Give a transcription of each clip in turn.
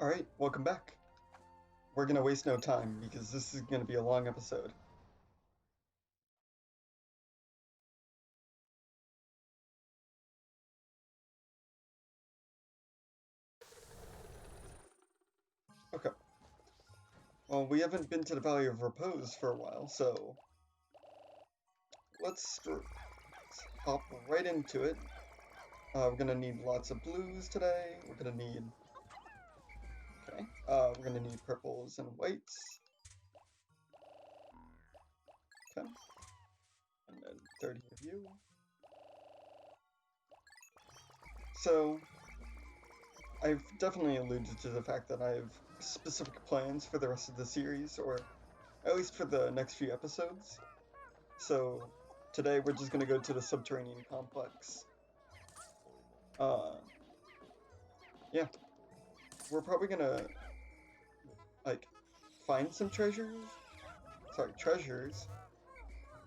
Alright, welcome back. We're gonna waste no time because this is gonna be a long episode. Okay. Well, we haven't been to the Valley of Repose for a while, so let's hop right into it. We're gonna need lots of blues today. We're gonna need purples and whites. Okay. And then 30 of you. So, I've definitely alluded to the fact that I have specific plans for the rest of the series, or at least for the next few episodes. So, today we're just gonna go to the Subterranean Complex. Yeah. We're probably gonna, like, find some treasures. Sorry, treasures.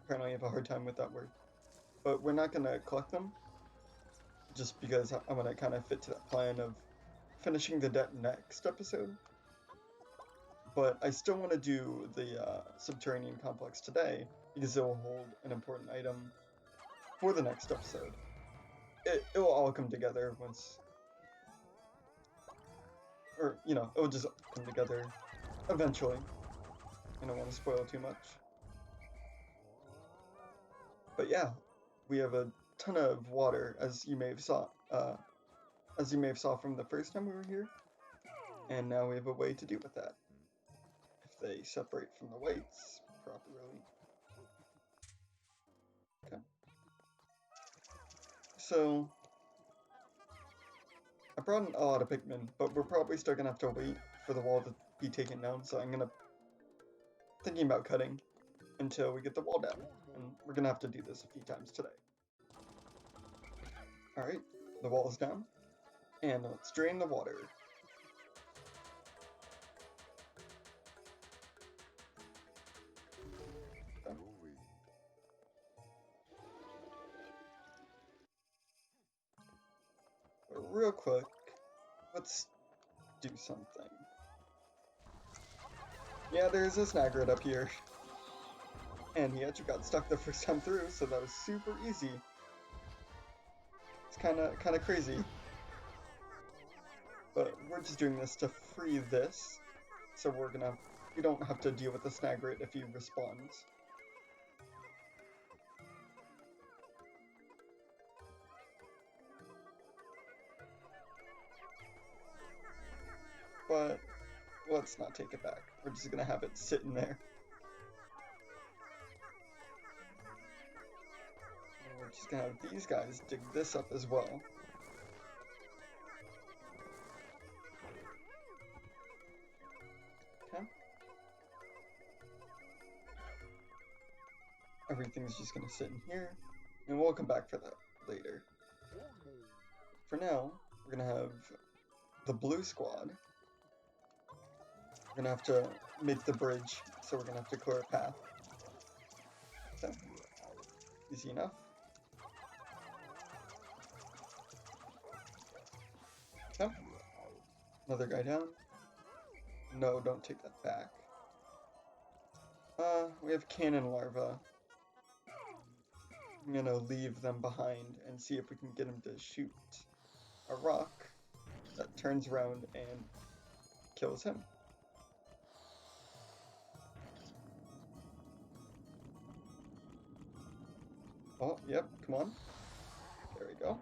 Apparently I have a hard time with that word. But we're not gonna collect them, just because I want to kind of fit to that plan of finishing the debt next episode. But I still want to do the Subterranean Complex today, because it will hold an important item for the next episode. It will all come together once, or, you know, it will just come together eventually. I don't want to spoil too much. But yeah, we have a ton of water, as you may have saw from the first time we were here, and now we have a way to deal with that. If they separate from the weights properly. Okay. So, I brought in a lot of Pikmin, but we're probably still gonna have to wait for the wall to be taken down, so I'm thinking about cutting until we get the wall down, and we're gonna have to do this a few times today. Alright, the wall is down, and let's drain the water. Okay. But real quick, let's do something. Yeah, there's a snagret up here. And he actually got stuck the first time through, so that was super easy. It's kinda crazy. But we're just doing this to free this, so we don't have to deal with the snagret if he respawns. But let's not take it back. We're just gonna have it sitting there. And we're just gonna have these guys dig this up as well. Okay. Everything's just gonna sit in here, and we'll come back for that later. For now, we're gonna have the blue squad. We're gonna have to make the bridge, so we're gonna have to clear a path. Okay. Easy enough. Okay. Another guy down. No, don't take that back. We have cannon larvae. I'm gonna leave them behind and see if we can get him to shoot a rock that turns around and kills him. Oh, yep, come on. There we go.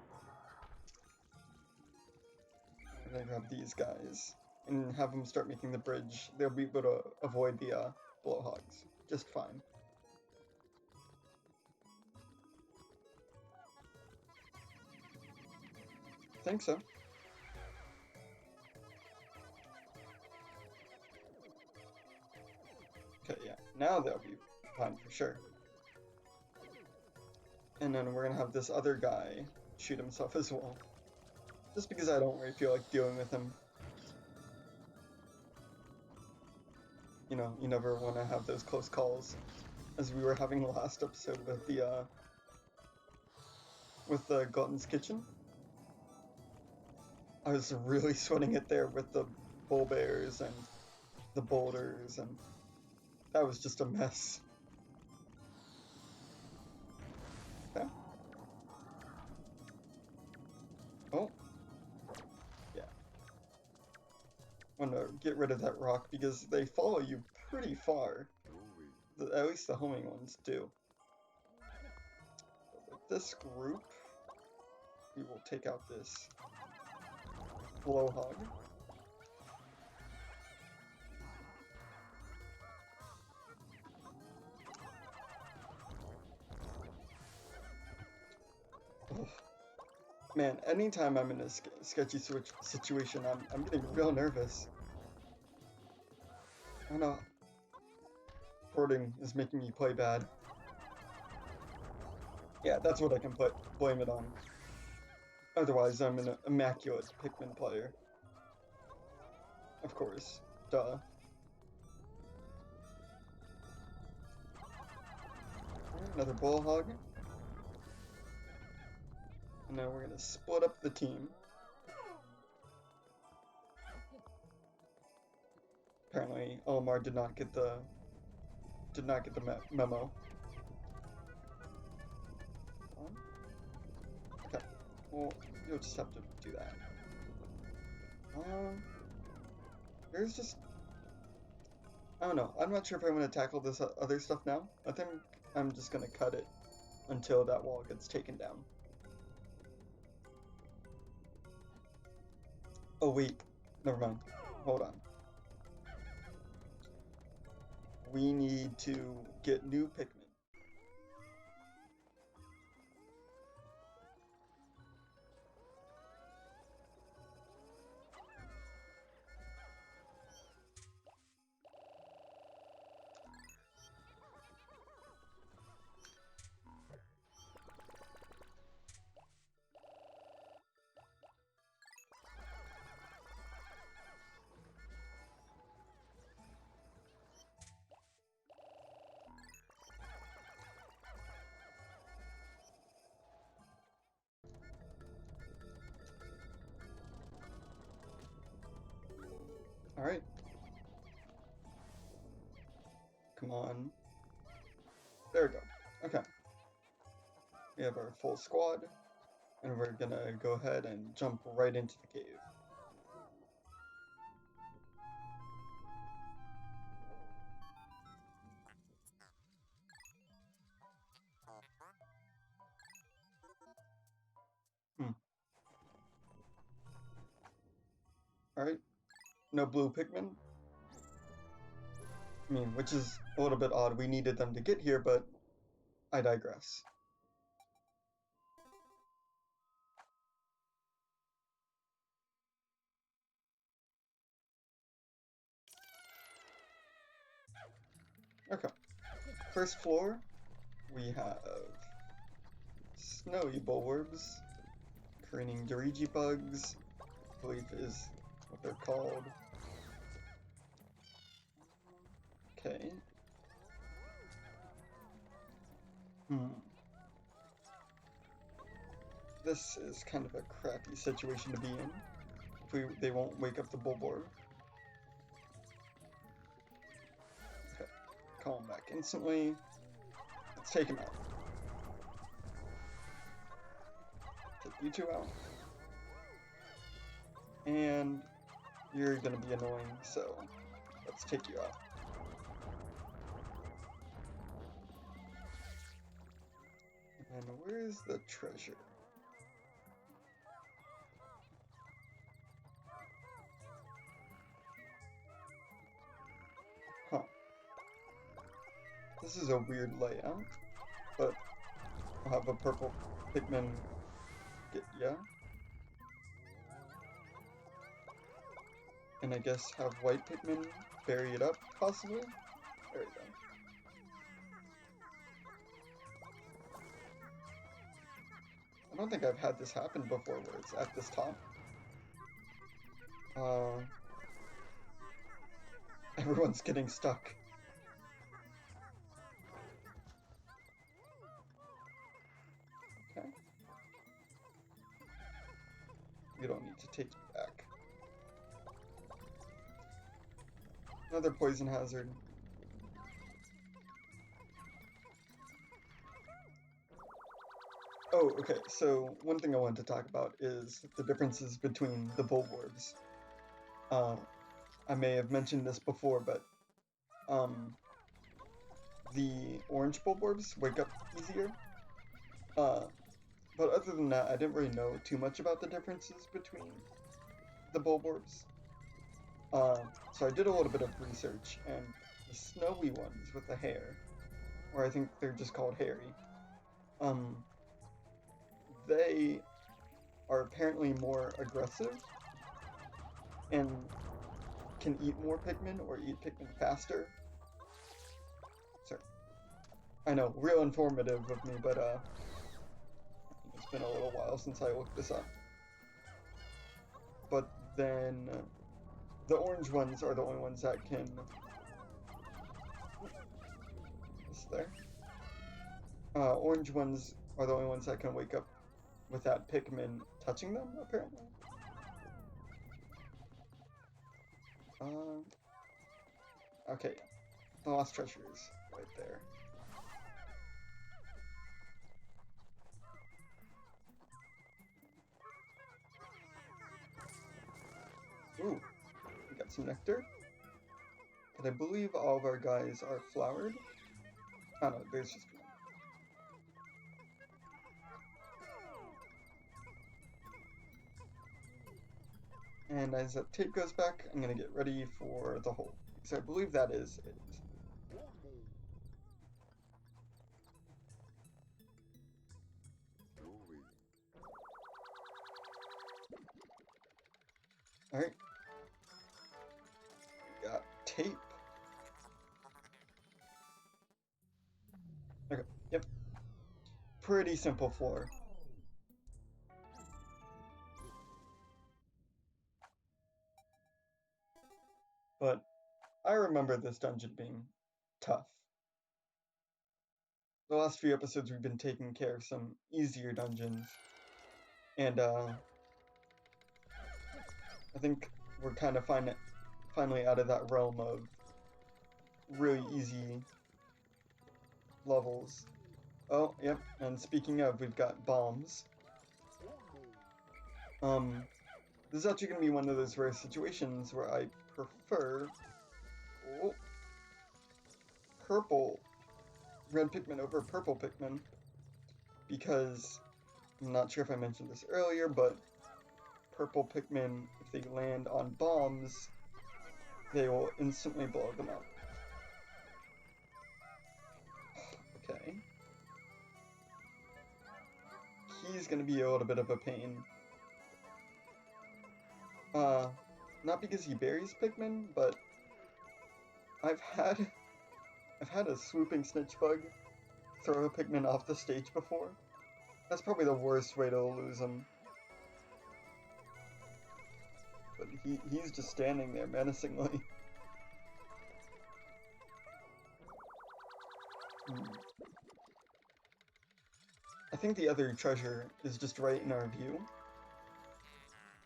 I'm gonna grab these guys and have them start making the bridge. They'll be able to avoid the blowhogs just fine. Think so. Okay, yeah, now they'll be fine for sure. And then we're gonna have this other guy shoot himself as well. Just because I don't really feel like dealing with him. You know, you never want to have those close calls, as we were having the last episode with the Glutton's Kitchen. I was really sweating it there with the bull bears and the boulders, and that was just a mess. Okay. Oh. Yeah. I'm gonna get rid of that rock because they follow you pretty far. At least the homing ones do. But with this group, we will take out this blowhog. Ugh. Man, anytime I'm in a sketchy situation, I'm getting real nervous. I don't know. Porting is making me play bad. Yeah, that's what I can blame it on. Otherwise, I'm an immaculate Pikmin player. Of course. Duh. Another bullhog. And now we're gonna split up the team. Apparently, Olimar did not get the memo. Okay. Well, you'll just have to do that. There's just... I don't know. I'm not sure if I'm going to tackle this other stuff now. I think I'm just going to cut it until that wall gets taken down. Oh, wait. Never mind. Hold on. We need to get new Pikmin. Alright. Come on. There we go. Okay. We have our full squad, and we're gonna go ahead and jump right into the cave. Alright. No blue Pikmin. I mean, which is a little bit odd. We needed them to get here, but I digress. Okay. First floor, we have snowy bulbs, careening Dirigi bugs, I believe is what they're called. Okay. This is kind of a crappy situation to be in. If they won't wake up the Bulbor. Okay. Call him back instantly. Let's take him out. Take you two out. And you're gonna be annoying, so let's take you out. And where's the treasure? Huh. This is a weird layout, but I'll have a purple Pikmin get ya. And I guess have white Pikmin bury it up, possibly? There we go. I don't think I've had this happen before where it's at this top. Everyone's getting stuck. Okay. We don't need to take you back. Another poison hazard. Oh, okay, so one thing I wanted to talk about is the differences between the Bulborbs. I may have mentioned this before, but the orange Bulborbs wake up easier. But other than that, I didn't really know too much about the differences between the Bulborbs. So I did a little bit of research, and the snowy ones with the hair, or I think they're just called hairy, they are apparently more aggressive and can eat more Pikmin or eat Pikmin faster. Sorry. I know, real informative of me, but it's been a little while since I looked this up. But then the orange ones are the only ones that can... Is there? Orange ones are the only ones that can wake up without Pikmin touching them, apparently. Okay, the lost treasure is right there. Ooh, we got some nectar. But I believe all of our guys are flowered. Oh no, there's just one. And as that tape goes back, I'm gonna get ready for the hole. Because I believe that is it. Alright. We got tape. Okay, yep. Pretty simple floor. But I remember this dungeon being tough. The last few episodes we've been taking care of some easier dungeons. And I think we're kind of finally out of that realm of really easy levels. Oh, yep, and speaking of, we've got bombs. This is actually going to be one of those rare situations where I prefer purple red Pikmin over purple Pikmin, because I'm not sure if I mentioned this earlier, but purple Pikmin, if they land on bombs, they will instantly blow them up. Okay. He's gonna be a little bit of a pain. Not because he buries Pikmin, but I've had a swooping snitch bug throw a Pikmin off the stage before. That's probably the worst way to lose him. But he's just standing there menacingly. I think the other treasure is just right in our view.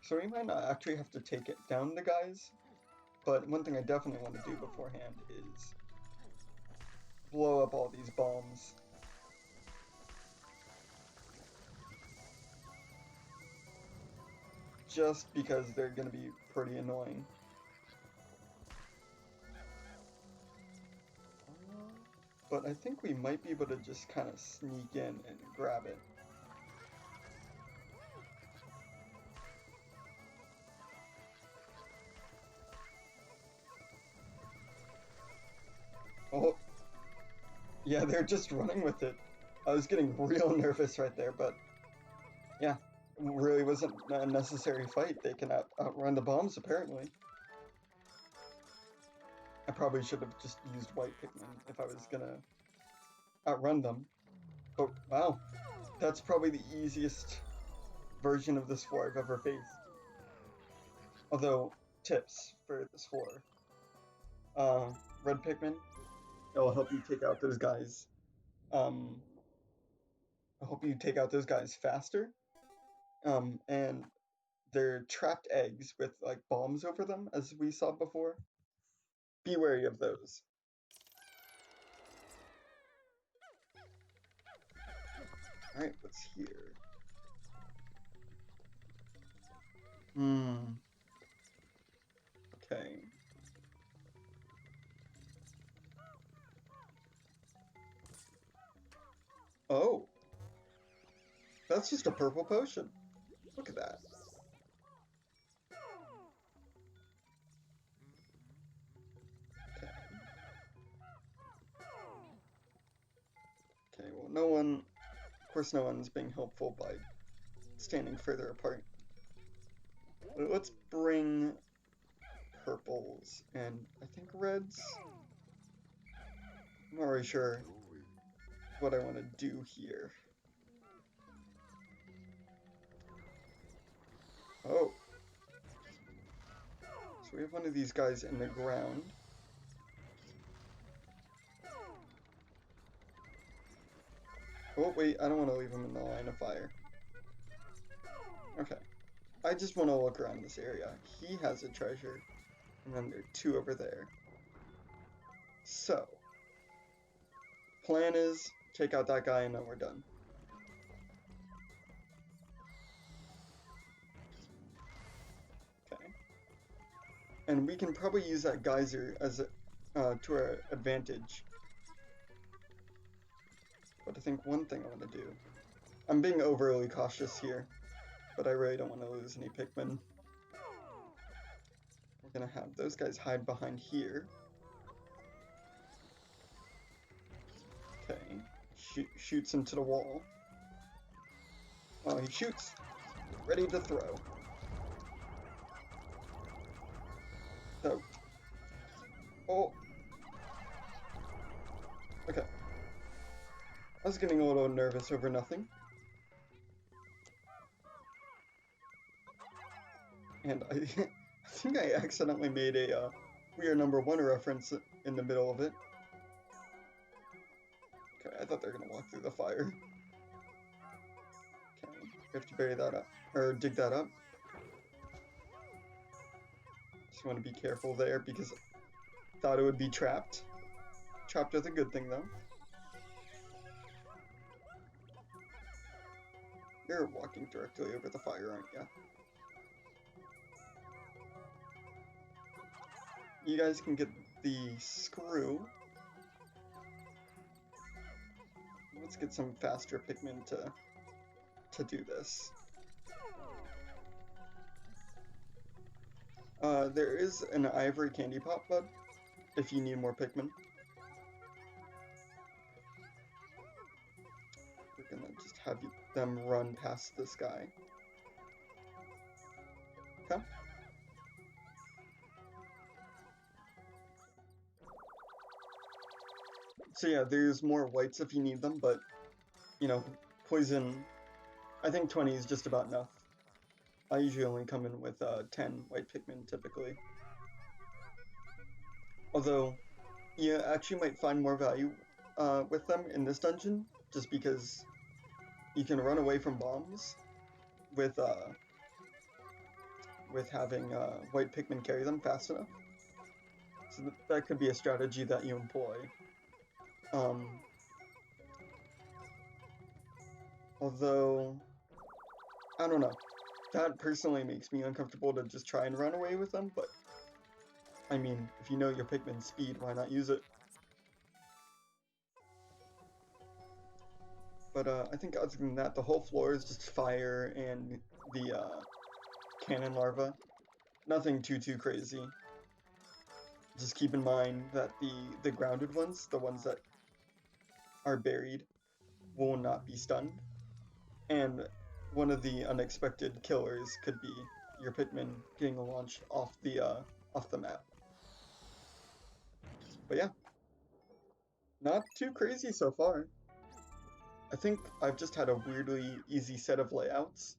So we might not actually have to take it down the guys, but one thing I definitely want to do beforehand is blow up all these bombs. Just because they're going to be pretty annoying. But I think we might be able to just kind of sneak in and grab it. Oh, yeah, they're just running with it. I was getting real nervous right there, but yeah, it really wasn't a necessary fight. They can outrun the bombs, apparently. I probably should have just used white Pikmin if I was gonna outrun them. But wow, that's probably the easiest version of this floor I've ever faced. Although, tips for this floor. Red Pikmin, it'll help you take out those guys. I'll help you take out those guys faster. And they're trapped eggs with like bombs over them, as we saw before. be wary of those. Alright, what's here? Okay. Oh. That's just a purple potion. Look at that. Okay. Okay, well, no one... Of course, no one's being helpful by standing further apart. But let's bring purples and I think reds. I'm not really sure what I want to do here. Oh. So we have one of these guys in the ground. Oh, wait, I don't want to leave him in the line of fire. Okay. I just want to look around this area. He has a treasure, and then there are two over there. So, plan is take out that guy and then we're done. Okay. And we can probably use that geyser as to our advantage. But I think one thing I want to do... I'm being overly cautious here, but I really don't want to lose any Pikmin. We're going to have those guys hide behind here. Okay. Shoots into the wall. Oh, he shoots. Ready to throw. So. Oh. Okay. I was getting a little nervous over nothing. And I think I accidentally made a We Are Number One reference in the middle of it. Okay, I thought they were going to walk through the fire. Okay, we have to bury that up, or dig that up. Just want to be careful there because I thought it would be trapped. Trapped is a good thing though. You're walking directly over the fire, aren't you? You guys can get the screw. Let's get some faster Pikmin to do this. There is an ivory candy pop bud if you need more Pikmin. We're gonna just have them run past this guy. Okay. So yeah, there's more whites if you need them, but, you know, poison, I think 20 is just about enough. I usually only come in with 10 white Pikmin, typically. Although, you actually might find more value with them in this dungeon, just because you can run away from bombs with having white Pikmin carry them fast enough. So that could be a strategy that you employ. Although, I don't know. That personally makes me uncomfortable to just try and run away with them, but I mean, if you know your Pikmin's speed, why not use it? But I think other than that, the whole floor is just fire and the cannon larva. Nothing too crazy. Just keep in mind that the grounded ones, the ones that are buried, will not be stunned. And one of the unexpected killers could be your Pikmin getting launched off the map. But yeah, not too crazy so far. I think I've just had a weirdly easy set of layouts.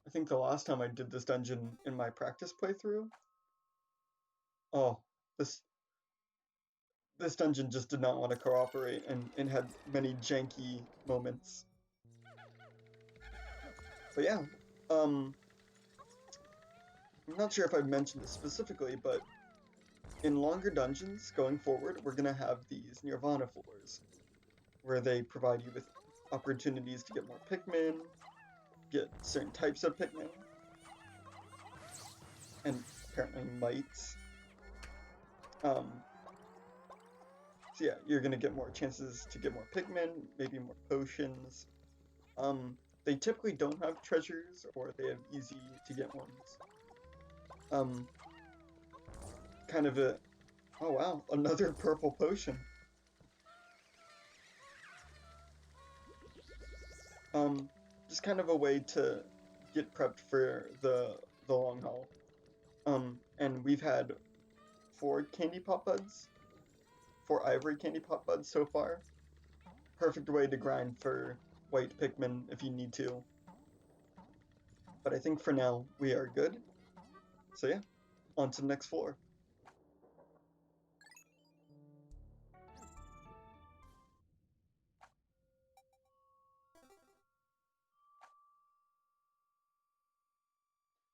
I think the last time I did this dungeon in my practice playthrough, oh, this dungeon just did not want to cooperate and had many janky moments. But yeah, I'm not sure if I've mentioned it specifically, but in longer dungeons going forward, we're gonna have these Nirvana floors, where they provide you with opportunities to get more Pikmin, get certain types of Pikmin, and apparently mites. So yeah, you're gonna get more chances to get more Pikmin, maybe more potions. They typically don't have treasures, or they have easy to get ones. Kind of a, oh wow, another purple potion. Just kind of a way to get prepped for the long haul. And we've had 4 candy pop buds, 4 ivory candy pop buds so far. Perfect way to grind for white Pikmin if you need to. But I think for now we are good. So yeah, on to the next floor.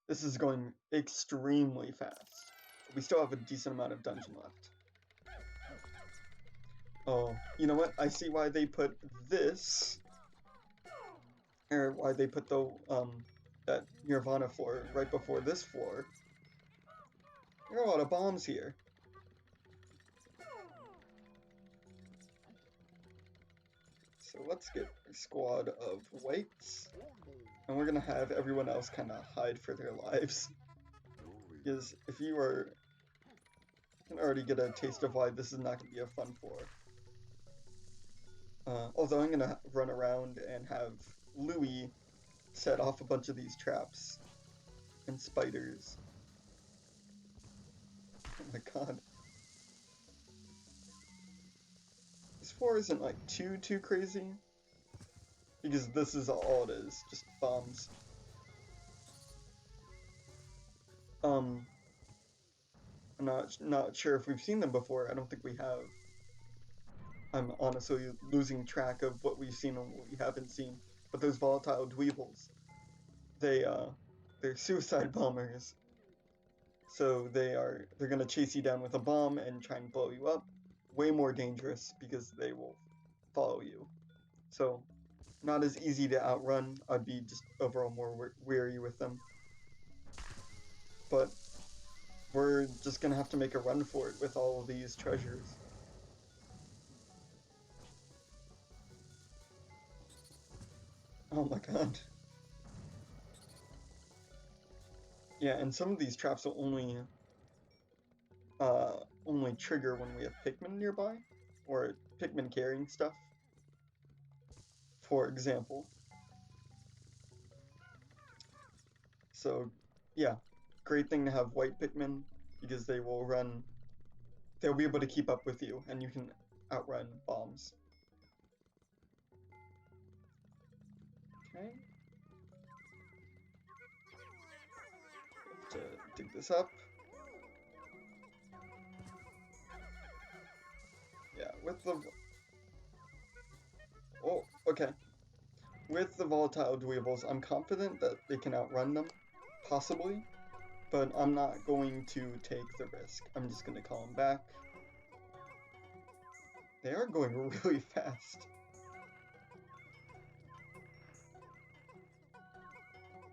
This is going extremely fast. We still have a decent amount of dungeon left. Oh, you know what? I see why they put this, or why they put the that Nirvana floor right before this floor. There are a lot of bombs here. So let's get a squad of whites, and we're gonna have everyone else kind of hide for their lives. Because if you can already get a taste of why this is not gonna be a fun floor. Although I'm gonna run around and have Louis set off a bunch of these traps and spiders. Oh my god. This floor isn't like too crazy, because this is all it is, just bombs. I'm not sure if we've seen them before. I don't think we have. I'm honestly losing track of what we've seen and what we haven't seen. But those volatile dweebles, they're suicide bombers. So they're gonna chase you down with a bomb and try and blow you up. Way more dangerous because they will follow you. So not as easy to outrun. I'd be just overall more weary with them. But we're just gonna have to make a run for it with all of these treasures. Oh my god. Yeah, and some of these traps will only trigger when we have Pikmin nearby, or Pikmin carrying stuff, for example. So, yeah, great thing to have white Pikmin, because they'll be able to keep up with you, and you can outrun bombs. Okay. To dig this up. Yeah, with the... Oh, okay. With the volatile dweebles, I'm confident that they can outrun them, possibly, but I'm not going to take the risk. I'm just going to call them back. They are going really fast.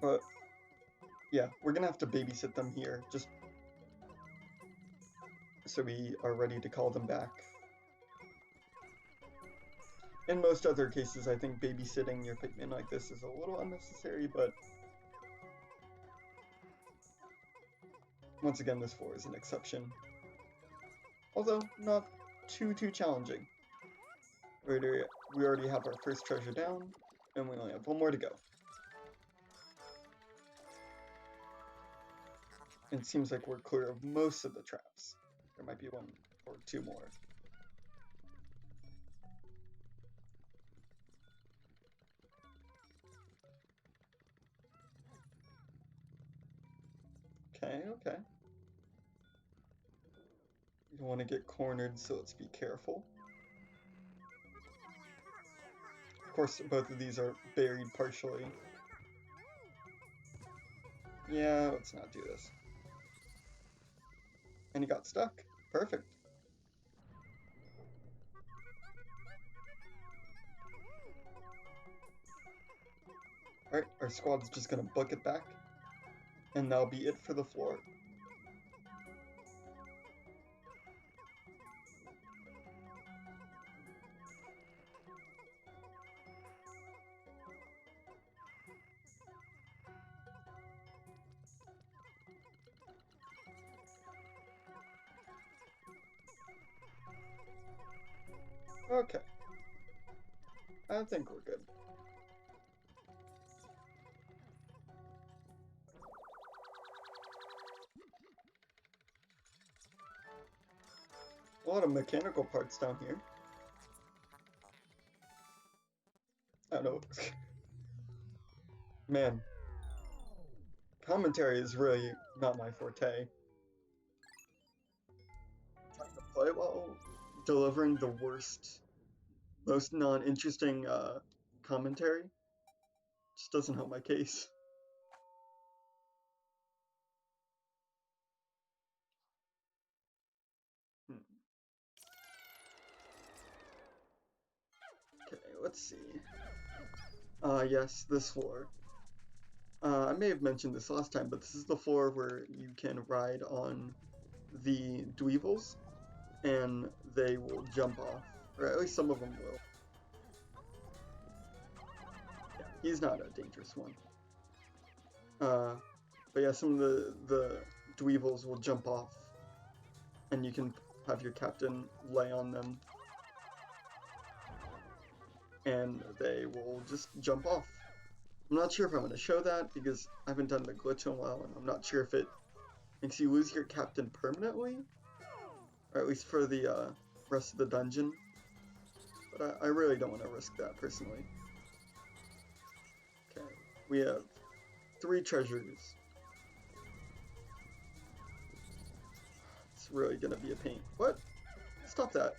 But, yeah, we're going to have to babysit them here, just so we are ready to call them back. In most other cases, I think babysitting your Pikmin like this is a little unnecessary, but once again, this floor is an exception. Although, not too challenging. We already have our first treasure down, and we only have 1 more to go. It seems like we're clear of most of the traps. There might be 1 or 2 more. Okay. You don't want to get cornered, so let's be careful. Of course, both of these are buried partially. Yeah, let's not do this. And he got stuck. Perfect. Alright, our squad's just gonna book it back. And that'll be it for the floor. Okay. I think we're good. A lot of mechanical parts down here. I don't know. Man. Commentary is really not my forte. Trying to play while delivering the worst, most non-interesting commentary just doesn't help my case. Okay, let's see. Yes, this floor. I may have mentioned this last time, but this is the floor where you can ride on the dweevils, and they will jump off, or at least some of them will. Yeah, he's not a dangerous one. But yeah, some of the dweevils will jump off, and you can have your captain lay on them, and they will just jump off. I'm not sure if I'm going to show that, because I haven't done the glitch in a while, and I'm not sure if it makes you lose your captain permanently, or at least for the rest of the dungeon. But I really don't want to risk that, personally. Okay, we have 3 treasures. It's really going to be a pain. What? Stop that.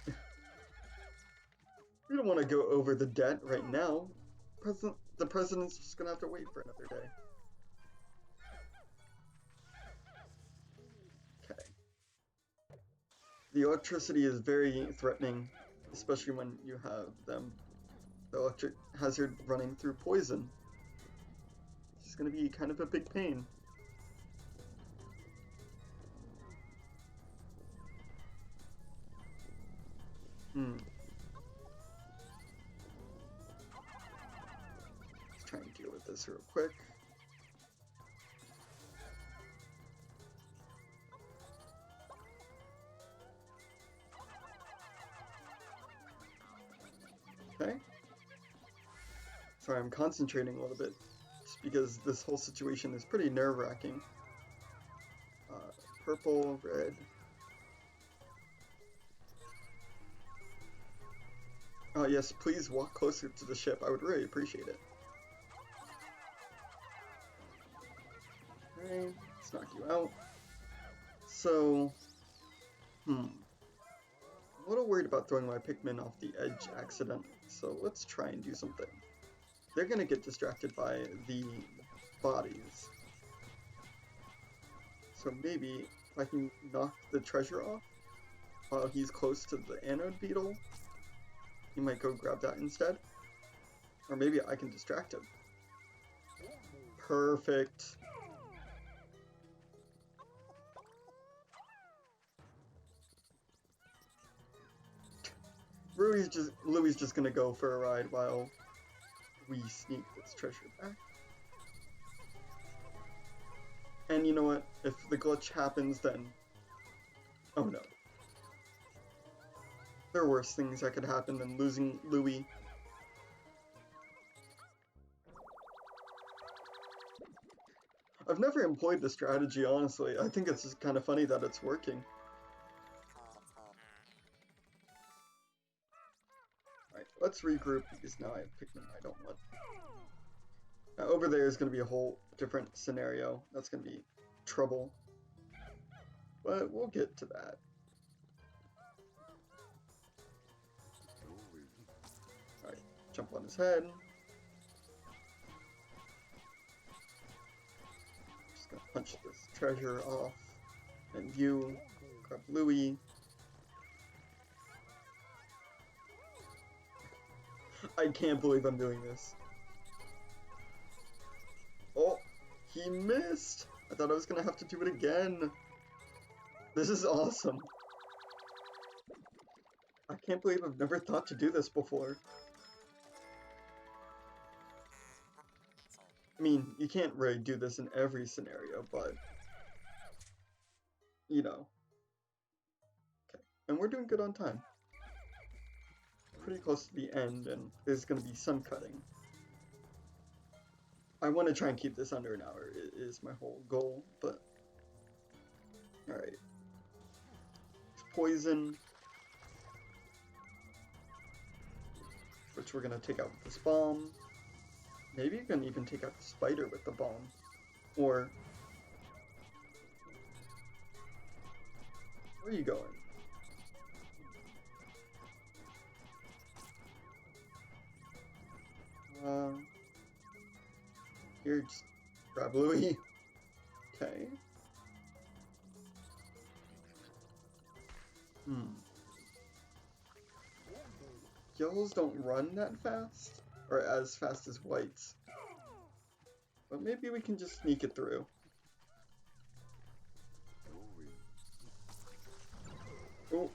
We don't want to go over the debt right now. The president's just going to have to wait for another day. Okay. The electricity is very threatening, especially when you have the electric hazard running through poison. It's going to be kind of a big pain. Let's try and deal with this real quick. Okay. Sorry, I'm concentrating a little bit, just because this whole situation is pretty nerve-wracking. Purple, red. Yes, please walk closer to the ship. I would really appreciate it. Alright, let's knock you out. So, I'm a little worried about throwing my Pikmin off the edge accidentally, so let's try and do something. They're gonna get distracted by the bodies. So maybe if I can knock the treasure off while he's close to the anode beetle, he might go grab that instead. Or maybe I can distract him. Perfect. Louie's just gonna go for a ride while we sneak this treasure back. And you know what? If the glitch happens, then... oh no. There are worse things that could happen than losing Louie. I've never employed this strategy, honestly. I think it's just kind of funny that it's working. Alright, let's regroup, because now I have Pikmin I don't want. Now, over there is going to be a whole different scenario. That's going to be trouble. But we'll get to that. Alright, jump on his head. Just going to punch this treasure off. And you grab Louie. I can't believe I'm doing this. Oh, he missed! I thought I was gonna have to do it again. This is awesome. I can't believe I've never thought to do this before. I mean, you can't really do this in every scenario, but, you know. Okay, and we're doing good on time. Pretty close to the end, and there's going to be some cutting. I want to try and keep this under an hour, is my whole goal, but... Alright. Poison. Which we're going to take out with this bomb. Maybe you can even take out the spider with the bomb. Or... Where are you going? Here, just grab Louis. Okay. Yellows don't run that fast, or as fast as whites. But maybe we can just sneak it through. Oh,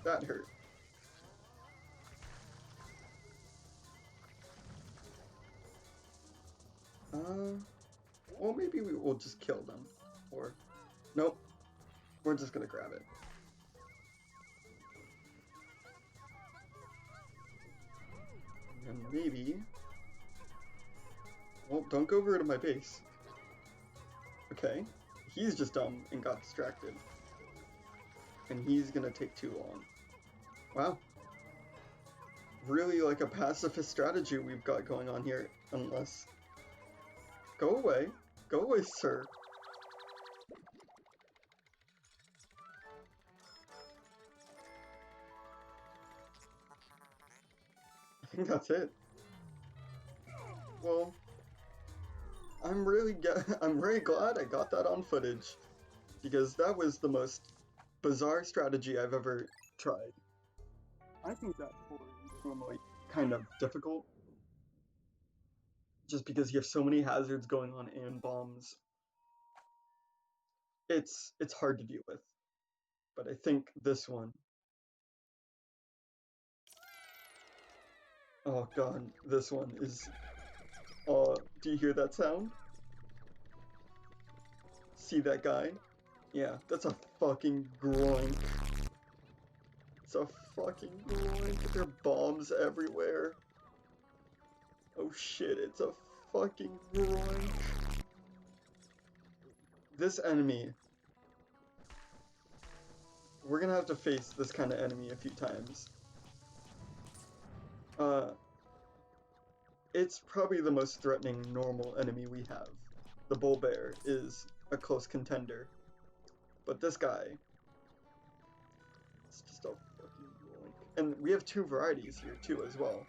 that hurt. Well, maybe we will just kill them. Or, nope, we're just gonna grab it. And maybe... Well, don't go over to my base. Okay, he's just dumb and got distracted. And he's gonna take too long. Wow. Really like a pacifist strategy we've got going on here, unless... Go away, sir. I think that's it. Well, I'm very glad I got that on footage, because that was the most bizarre strategy I've ever tried. I think that floor is normally kind of difficult, just because you have so many hazards going on and bombs. It's hard to deal with, but I think this one... Oh god, this one is... do you hear that sound? See that guy? Yeah, that's a fucking groin. It's a fucking groin. There are bombs everywhere. Oh shit, it's a fucking groin. This enemy... We're gonna have to face this kind of enemy a few times. It's probably the most threatening normal enemy we have. The bull bear is a close contender. But this guy... It's just a fucking yoink. And we have two varieties here too as well.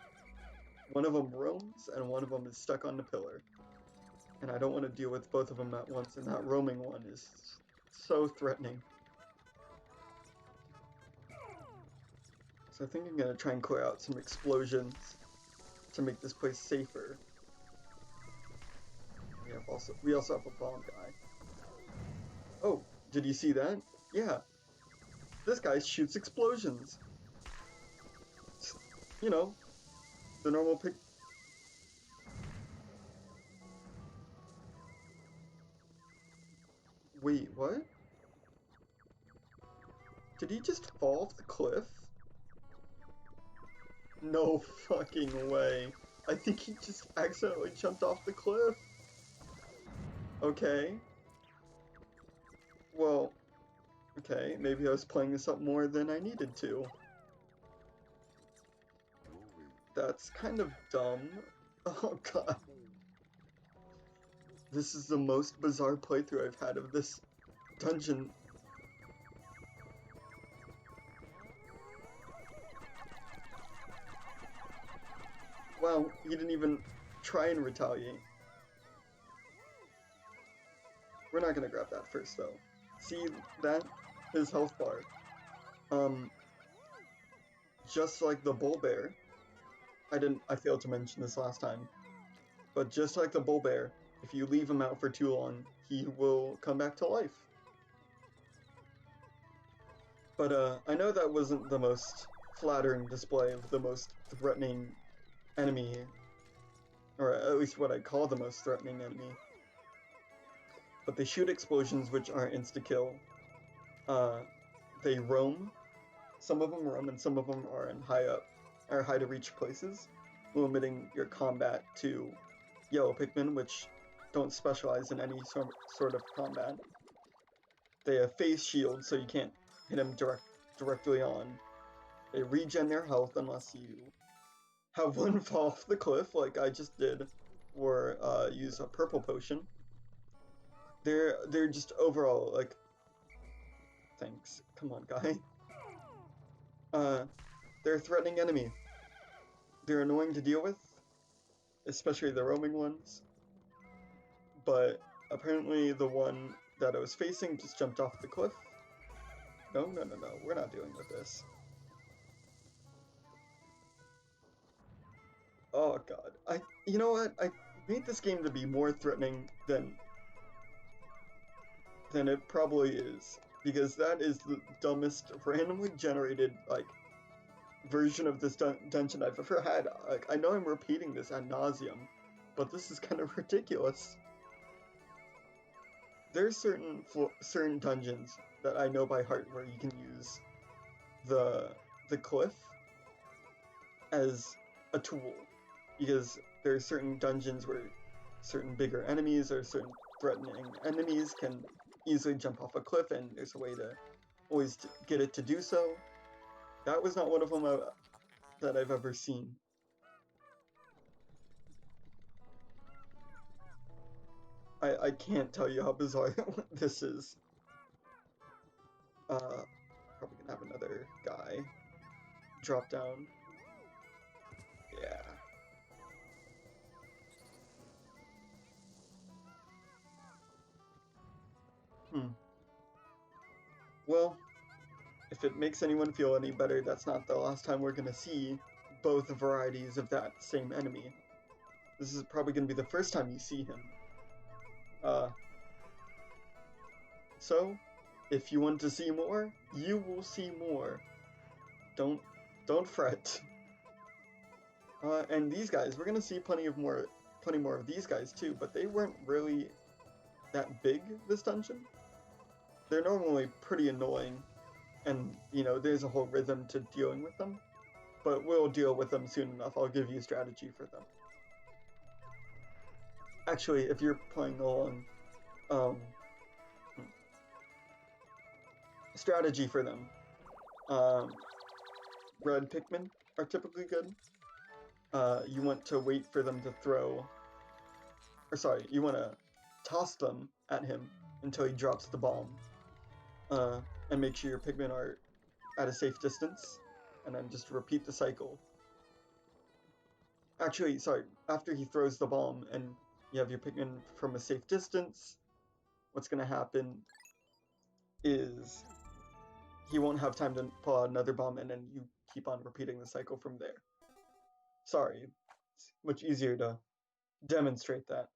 One of them roams and one of them is stuck on the pillar. And I don't want to deal with both of them at once, and that roaming one is so threatening. So I think I'm gonna try and clear out some explosions to make this place safer. We also have a bomb guy. Oh, did you see that? Yeah. This guy shoots explosions. You know, the normal pick. Wait, what? Did he just fall off the cliff? No fucking way. I think he just accidentally jumped off the cliff. Okay. Well, okay, maybe I was playing this up more than I needed to. That's kind of dumb. Oh god. This is the most bizarre playthrough I've had of this dungeon. Wow, he didn't even try and retaliate. We're not gonna grab that first though. See that? His health bar. Just like the bull bear, I failed to mention this last time, but just like the bull bear, if you leave him out for too long, he will come back to life. But I know that wasn't the most flattering display of the most threatening enemy, or at least what I call the most threatening enemy. But they shoot explosions which aren't insta-kill. They roam. Some of them roam and some of them are in high to reach places, limiting your combat to yellow Pikmin, which don't specialize in any sort of combat. They have phase shields, so you can't hit them directly on. They regen their health unless you have one fall off the cliff, like I just did, or use a purple potion. They're just overall like, thanks. Come on, guy. They're a threatening enemy. They're annoying to deal with, especially the roaming ones. But apparently the one that I was facing just jumped off the cliff. No, we're not dealing with this. Oh god. You know what? I made this game to be more threatening than it probably is. Because that is the dumbest, randomly generated, like, version of this dungeon I've ever had. Like, I know I'm repeating this ad nauseum, but this is kind of ridiculous. There's certain dungeons that I know by heart where you can use the cliff as a tool, because there are certain dungeons where certain bigger enemies or certain threatening enemies can easily jump off a cliff, and there's a way to always get it to do so. That was not one of them that I've ever seen. I can't tell you how bizarre this is. Probably gonna have another guy drop down. Yeah. Well, if it makes anyone feel any better, that's not the last time we're gonna see both varieties of that same enemy. This is probably gonna be the first time you see him. So, if you want to see more, you will see more. Don't fret. And these guys, we're gonna see plenty more of these guys too, but they weren't really that big this dungeon. They're normally pretty annoying, and you know, there's a whole rhythm to dealing with them, but we'll deal with them soon enough. I'll give you a strategy for them. Actually, if you're playing along, strategy for them. Red Pikmin are typically good. You want to wait for them to throw, or sorry, you want to toss them at him until he drops the bomb, and make sure your Pikmin are at a safe distance, and then just repeat the cycle. Actually, sorry, after he throws the bomb and you have your Pikmin from a safe distance, what's going to happen is he won't have time to pull out another bomb, and then you keep on repeating the cycle from there. Sorry, it's much easier to demonstrate that.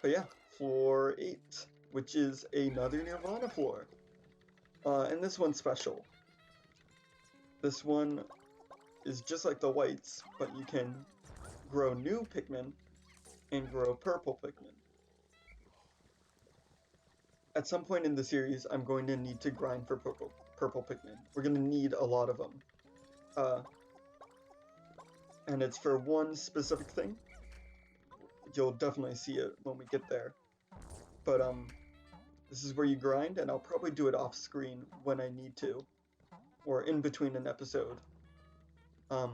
But yeah, floor 8, which is another Nirvana floor. And this one's special. This one is just like the whites, but you can grow new Pikmin and grow purple Pikmin. At some point in the series, I'm going to need to grind for purple Pikmin. We're going to need a lot of them. And it's for one specific thing. You'll definitely see it when we get there. But this is where you grind, and I'll probably do it off screen when I need to, or in between an episode. I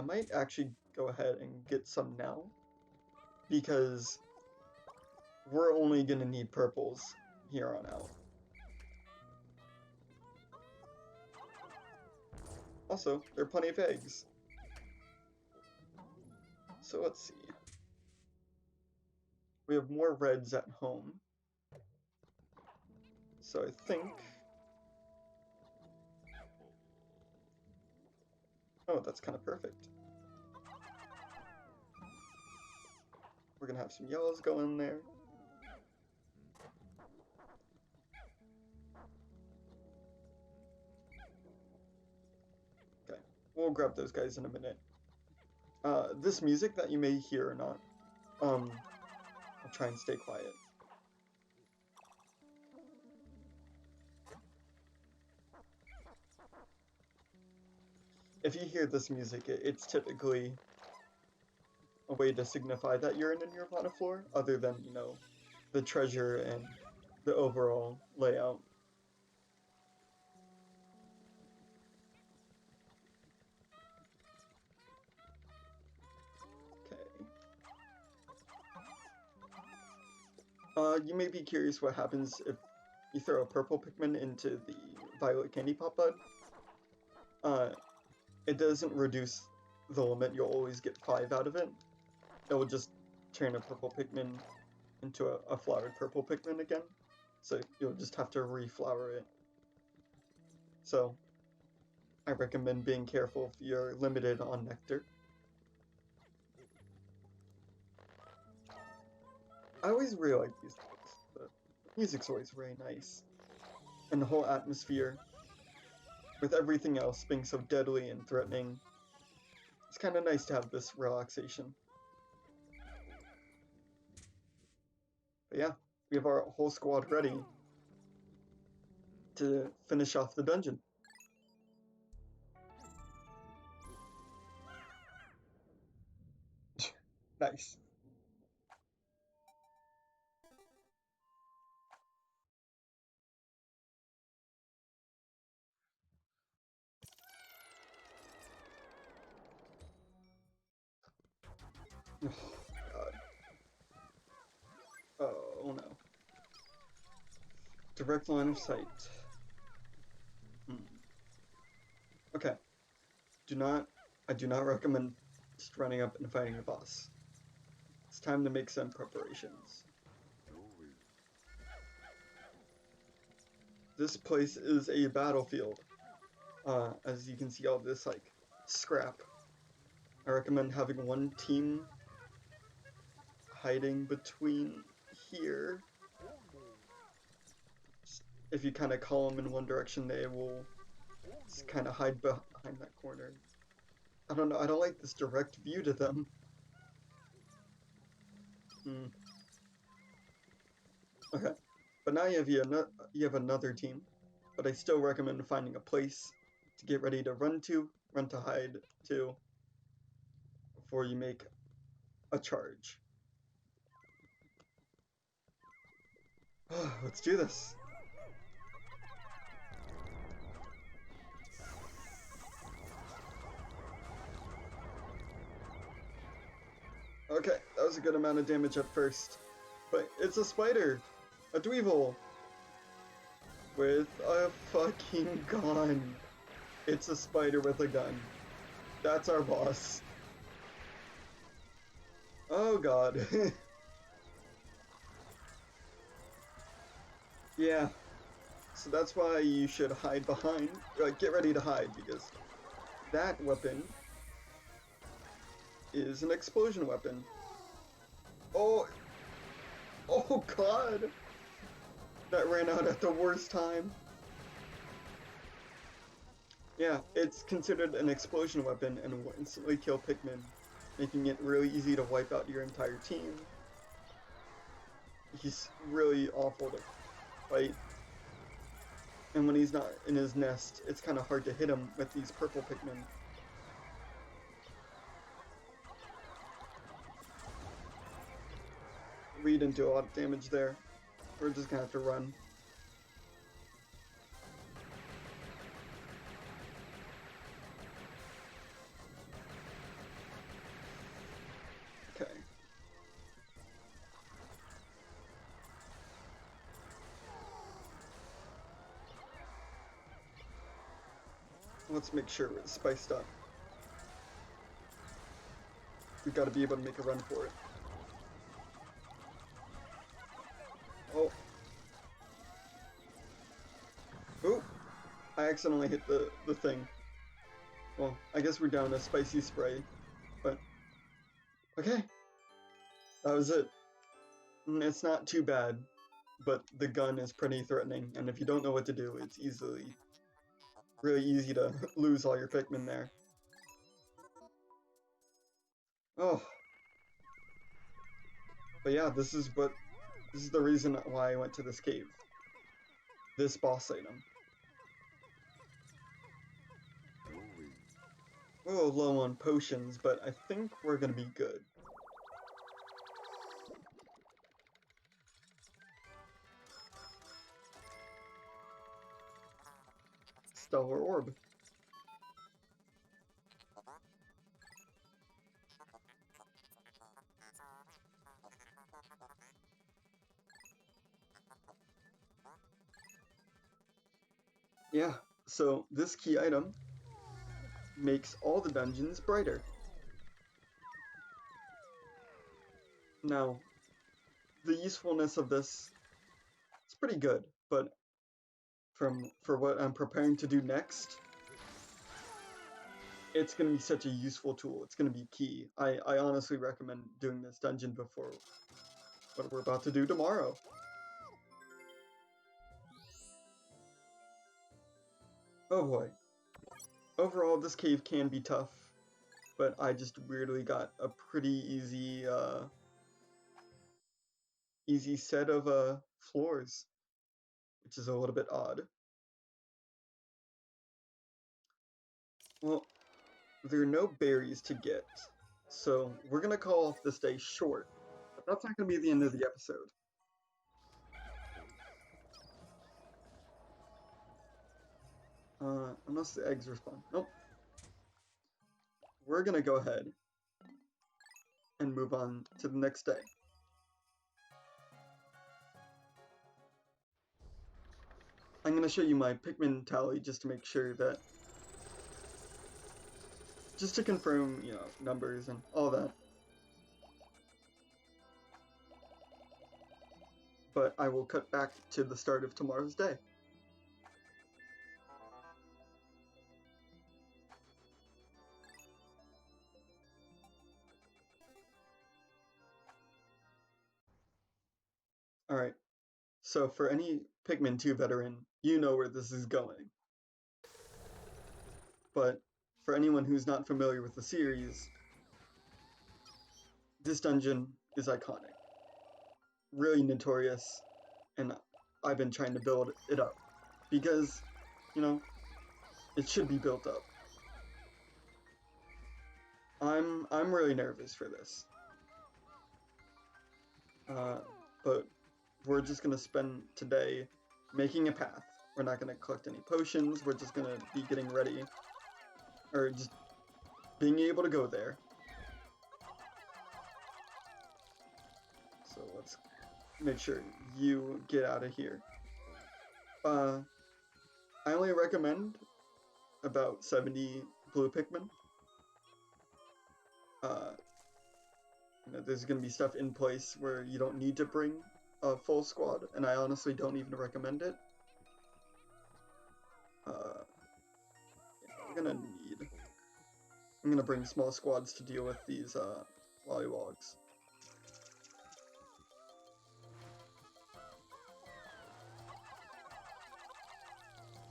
might actually go ahead and get some now, because we're only gonna need purples here on out. Also, there are plenty of eggs. So let's see. We have more reds at home. So I think Oh, that's kind of perfect. We're gonna have some yellows go in there. Okay, we'll grab those guys in a minute. This music that you may hear or not, I'll try and stay quiet. If you hear this music, it's typically a way to signify that you're in a Nirvana floor, other than, you know, the treasure and the overall layout. Okay. You may be curious what happens if you throw a purple Pikmin into the violet candy pop bud. It doesn't reduce the limit, you'll always get 5 out of it. It will just turn a purple Pikmin into a flowered purple Pikmin again. So you'll just have to reflower it. So I recommend being careful if you're limited on nectar. I always really like these things. The music's always very nice. And the whole atmosphere, with everything else being so deadly and threatening, it's kind of nice to have this relaxation. But yeah, we have our whole squad ready to finish off the dungeon. Nice. Oh, God. Oh no. Direct line of sight. Okay. I do not recommend just running up and fighting a boss. It's time to make some preparations. This place is a battlefield. As you can see all this like scrap. I recommend having one team hiding between here. If you kind of call them in one direction, they will just kind of hide behind that corner. I don't know, I don't like this direct view to them. Okay, but now you have another team, but I still recommend finding a place to get ready to run to hide to, before you make a charge. Let's do this. Okay, that was a good amount of damage at first, but it's a spider, a Dweevil, with a fucking gun. It's a spider with a gun. That's our boss. Oh god. Yeah, so that's why you should hide behind, get ready to hide, because that weapon is an explosion weapon. Oh god! That ran out at the worst time. Yeah, it's considered an explosion weapon and will instantly kill Pikmin, making it really easy to wipe out your entire team. He's really awful to fight. And when he's not in his nest, it's kind of hard to hit him with these purple Pikmin. We didn't do a lot of damage there. We're just gonna have to run. Okay. Let's make sure we're spiced up. We've got to be able to make a run for it. Oh. Ooh. I accidentally hit the thing. Well, I guess we're down a spicy spray, but okay, that was it. It's not too bad, but the gun is pretty threatening, and if you don't know what to do, it's really easy to lose all your Pikmin there. Oh, but yeah, this is the reason why I went to this cave. This boss item. We're a little low on potions, but I think we're gonna be good. Stellar Orb. Yeah, so this key item makes all the dungeons brighter. Now, the usefulness of this is pretty good, but for what I'm preparing to do next, it's going to be such a useful tool. It's going to be key. I honestly recommend doing this dungeon before what we're about to do tomorrow. Oh boy. Overall, this cave can be tough, but I just weirdly got a pretty easy set of floors, which is a little bit odd. Well, there are no berries to get, so we're gonna call off this day short, but that's not gonna be the end of the episode. Unless the eggs respawn. Nope. We're gonna go ahead and move on to the next day. I'm gonna show you my Pikmin tally just to make sure that, just to confirm, you know, numbers and all that. But I will cut back to the start of tomorrow's day. Alright, so for any Pikmin 2 veteran, you know where this is going. But for anyone who's not familiar with the series, this dungeon is iconic, really notorious, and I've been trying to build it up because, you know, it should be built up. I'm really nervous for this, but we're just gonna spend today making a path. We're not gonna collect any potions. We're just gonna be getting ready, or just being able to go there. So let's make sure you get out of here. I only recommend about 70 blue Pikmin. You know, there's going to be stuff in place where you don't need to bring a full squad, and I honestly don't even recommend it. I'm gonna bring small squads to deal with these lollywogs.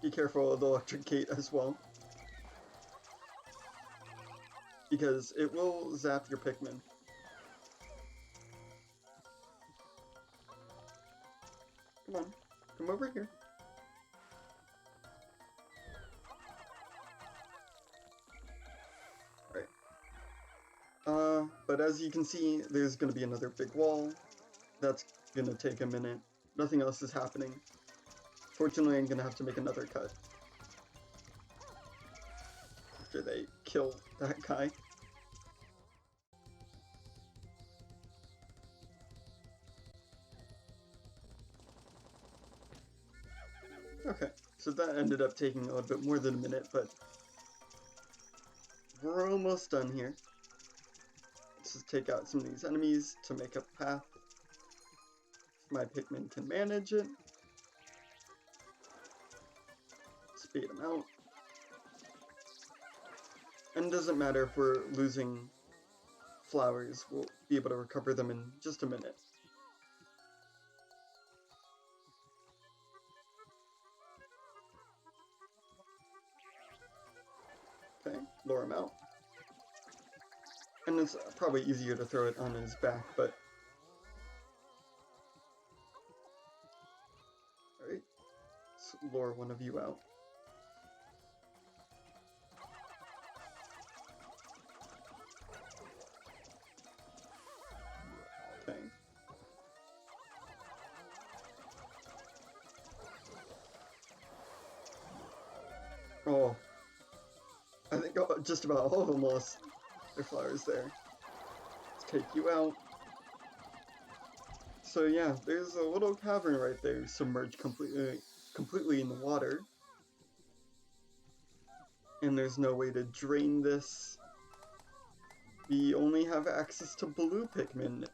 Be careful of the electric gate as well, because it will zap your Pikmin. Come on, come over here. Alright. But as you can see, there's gonna be another big wall. That's gonna take a minute. Nothing else is happening. Fortunately, I'm gonna have to make another cut after they kill that guy. Okay, so that ended up taking a little bit more than a minute, but we're almost done here. Let's just take out some of these enemies to make a path. If my Pikmin can manage it. Speed them out. And it doesn't matter if we're losing flowers, we'll be able to recover them in just a minute. Okay, lure him out. And it's probably easier to throw it on his back, but... Alright, let's lure one of you out. Okay. Oh. I think just about all of them lost their flowers there. Let's take you out. So yeah, there's a little cavern right there, submerged completely in the water. And there's no way to drain this. We only have access to blue Pikmin.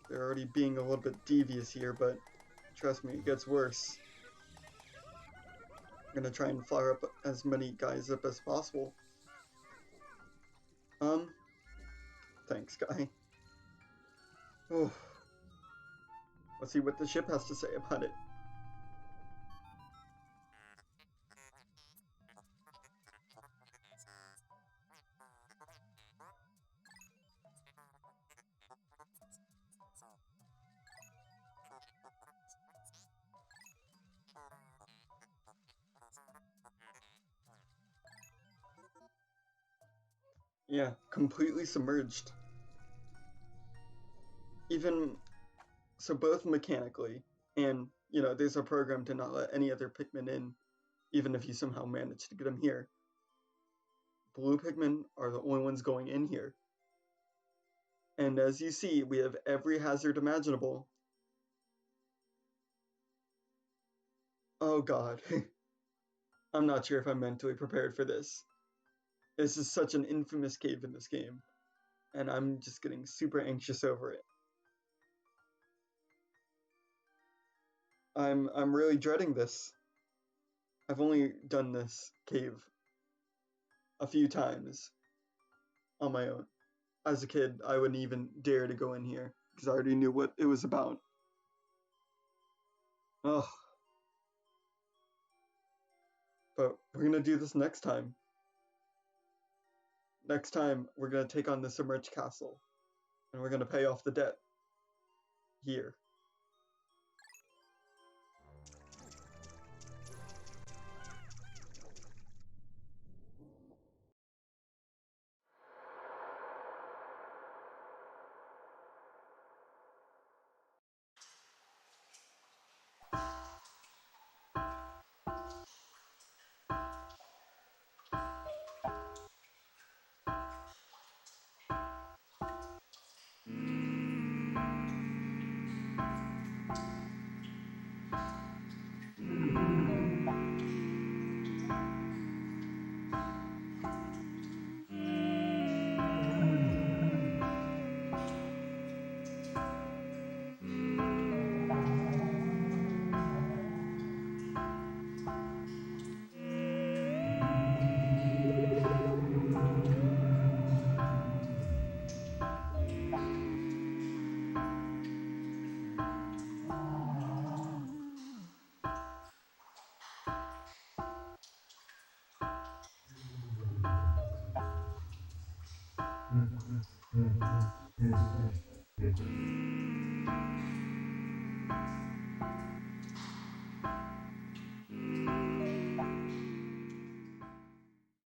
They're already being a little bit devious here, but trust me, it gets worse. I'm gonna try and flower up as many guys up as possible. Thanks, guy. Oh. Let's see what the ship has to say about it. Yeah, completely submerged. Even so, both mechanically and, you know, there's a program to not let any other Pikmin in, even if you somehow manage to get them here. Blue Pikmin are the only ones going in here. And as you see, we have every hazard imaginable. Oh god. I'm not sure if I'm mentally prepared for this. This is such an infamous cave in this game, and I'm just getting super anxious over it. I'm really dreading this. I've only done this cave a few times on my own. As a kid, I wouldn't even dare to go in here because I already knew what it was about. Ugh. But we're gonna do this next time. Next time, we're gonna take on the Submerged Castle, and we're gonna pay off the debt here.